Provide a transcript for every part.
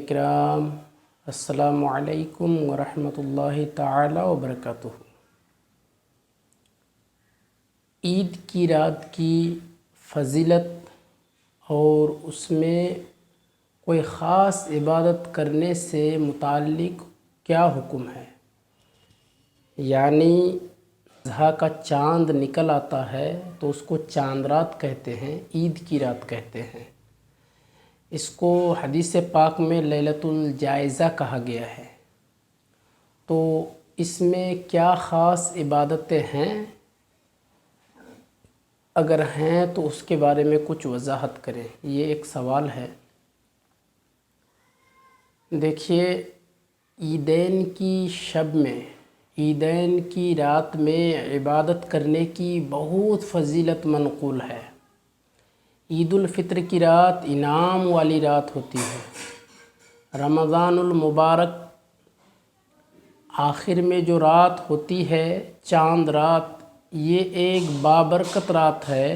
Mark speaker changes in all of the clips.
Speaker 1: کرام، السلام علیکم ورحمۃ اللہ تعالی وبرکاتہ۔ عید کی رات کی فضیلت اور اس میں کوئی خاص عبادت کرنے سے متعلق کیا حکم ہے؟ یعنی اضحیٰ کا چاند نکل آتا ہے تو اس کو چاند رات کہتے ہیں، عید کی رات کہتے ہیں۔ اس کو حدیث پاک میں لیلۃ الجائزہ کہا گیا ہے۔ تو اس میں کیا خاص عبادتیں ہیں؟ اگر ہیں تو اس کے بارے میں کچھ وضاحت کریں، یہ ایک سوال ہے۔ دیکھیے، عیدین کی شب میں، عیدین کی رات میں عبادت کرنے کی بہت فضیلت منقول ہے۔ عید الفطر کی رات انعام والی رات ہوتی ہے۔ رمضان المبارک آخر میں جو رات ہوتی ہے، چاند رات، یہ ایک بابرکت رات ہے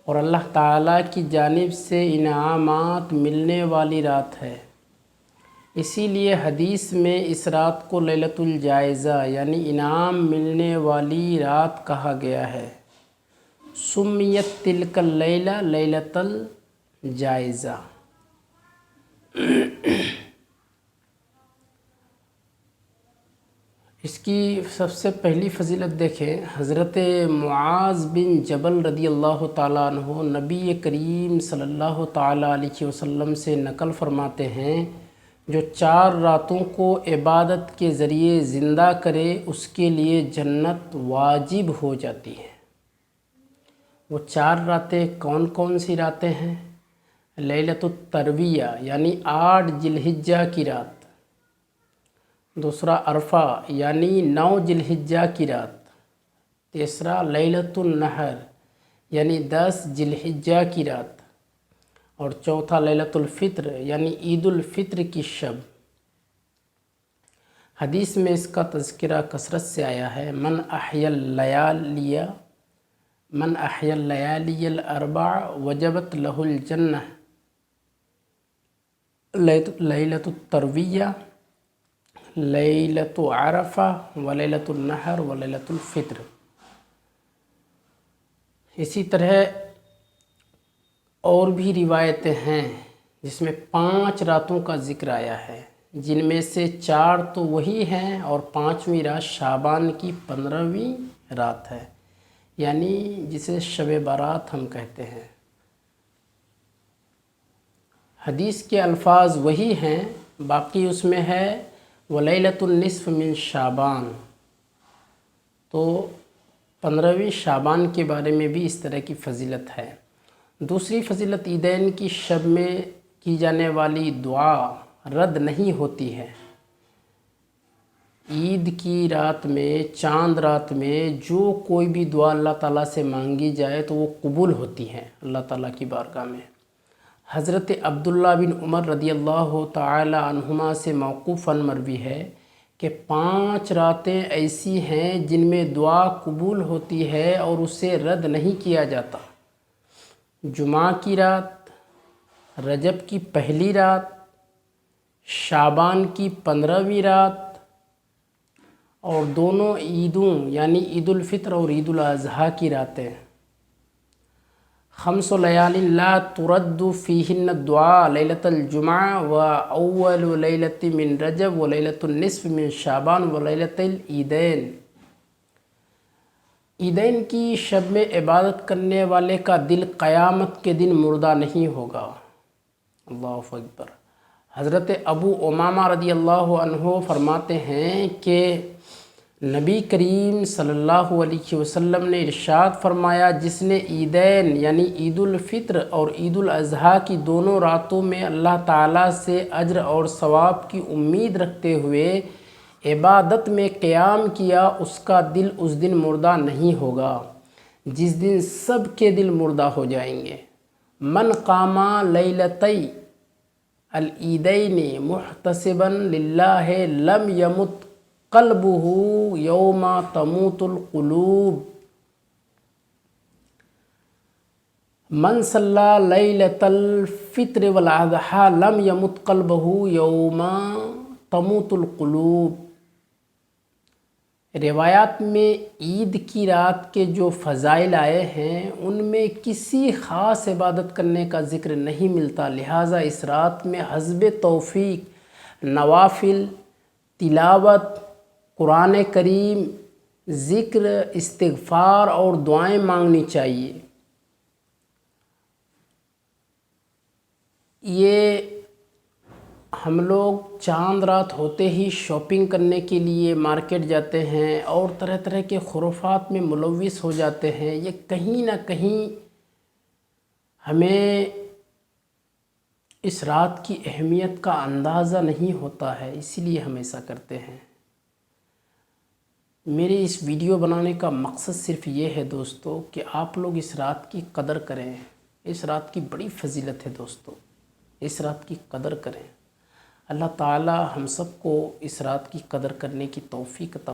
Speaker 1: اور اللہ تعالیٰ کی جانب سے انعامات ملنے والی رات ہے۔ اسی لیے حدیث میں اس رات کو لیلۃ الجائزہ یعنی انعام ملنے والی رات کہا گیا ہے۔ سمیت تلک اللیلہ لیلۃ الجائزہ۔ اس کی سب سے پہلی فضیلت دیکھیں، حضرت معاذ بن جبل رضی اللہ تعالیٰ عنہ نبی کریم صلی اللہ تعالیٰ علیہ وسلم سے نقل فرماتے ہیں، جو 4 راتوں کو عبادت کے ذریعے زندہ کرے اس کے لیے جنت واجب ہو جاتی ہے۔ وہ 4 راتیں کون کون سی راتیں ہیں؟ لیلۃ الترویہ یعنی 8 ذی الحجہ کی رات، دوسرا عرفہ یعنی 9 ذی الحجہ کی رات، تیسرا لیلۃ النحر یعنی 10 ذی الحجہ کی رات، اور چوتھا لیلۃ الفطر یعنی عید الفطر کی شب۔ حدیث میں اس کا تذکرہ کثرت سے آیا ہے، من احیا اللیالی الاربع وجبت لہ الجنہ، لیلۃ الترویہ، لیلۃ عرفہ ولیلۃ النحر ولیلۃ الفطر۔ اسی طرح اور بھی روایتیں ہیں جس میں 5 راتوں کا ذکر آیا ہے، جن میں سے 4 تو وہی ہیں اور 5ویں رات شعبان کی 15ویں رات ہے، یعنی جسے شب برات ہم کہتے ہیں۔ حدیث کے الفاظ وہی ہیں، باقی اس میں ہے ولیلۃ النصف من شعبان، تو 15ویں شعبان کے بارے میں بھی اس طرح کی فضیلت ہے۔ دوسری فضیلت، عیدین کی شب میں کی جانے والی دعا رد نہیں ہوتی ہے۔ عید کی رات میں، چاند رات میں جو کوئی بھی دعا اللہ تعالیٰ سے مانگی جائے تو وہ قبول ہوتی ہے اللہ تعالیٰ کی بارگاہ میں۔ حضرت عبداللہ بن عمر رضی اللہ تعالی عنہما سے موقوفاً مروی ہے کہ 5 راتیں ایسی ہیں جن میں دعا قبول ہوتی ہے اور اسے رد نہیں کیا جاتا۔ جمعہ کی رات، رجب کی پہلی رات، شعبان کی 15ویں رات، اور دونوں عیدوں یعنی عید الفطر اور عید الاضحیٰ کی راتیں۔ 5 لیال لا ترد فیہن الدعاء، لیلۃ الجمعہ و اول لیلۃ من رجب و لیلۃ النصف من شعبان و لیلۃ العیدین۔ عیدین کی شب میں عبادت کرنے والے کا دل قیامت کے دن مردہ نہیں ہوگا۔ اللہ اکبر۔ حضرت ابو امامہ رضی اللہ عنہ فرماتے ہیں کہ نبی کریم صلی اللہ علیہ وسلم نے ارشاد فرمایا، جس نے عیدین یعنی عید الفطر اور عید الاضحیٰ کی دونوں راتوں میں اللہ تعالیٰ سے اجر اور ثواب کی امید رکھتے ہوئے عبادت میں قیام کیا، اس کا دل اس دن مردہ نہیں ہوگا، جس دن سب کے دل مردہ ہو جائیں گے۔ من قام لیلتی العیدین محتسبا للہ لم یمت قلبہ یوم تموت القلوب۔ من صلی لیلۃ الفطر والاضحیٰ لم یمت قلبہ یوم تموت القلوب۔ روایات میں عید کی رات کے جو فضائل آئے ہیں ان میں کسی خاص عبادت کرنے کا ذکر نہیں ملتا، لہٰذا اس رات میں حسب توفیق نوافل، تلاوت، قرآن کریم، ذکر، استغفار اور دعائیں مانگنی چاہیے۔ یہ ہم لوگ چاند رات ہوتے ہی شاپنگ کرنے کے لیے مارکیٹ جاتے ہیں اور طرح طرح کے خرافات میں ملوث ہو جاتے ہیں، یہ کہیں نہ کہیں ہمیں اس رات کی اہمیت کا اندازہ نہیں ہوتا ہے، اسی لیے ہم ایسا کرتے ہیں۔ میرے اس ویڈیو بنانے کا مقصد صرف یہ ہے دوستو کہ آپ لوگ اس رات کی قدر کریں۔ اس رات کی بڑی فضیلت ہے دوستو، اس رات کی قدر کریں۔ اللہ تعالی ہم سب کو اس رات کی قدر کرنے کی توفیق عطا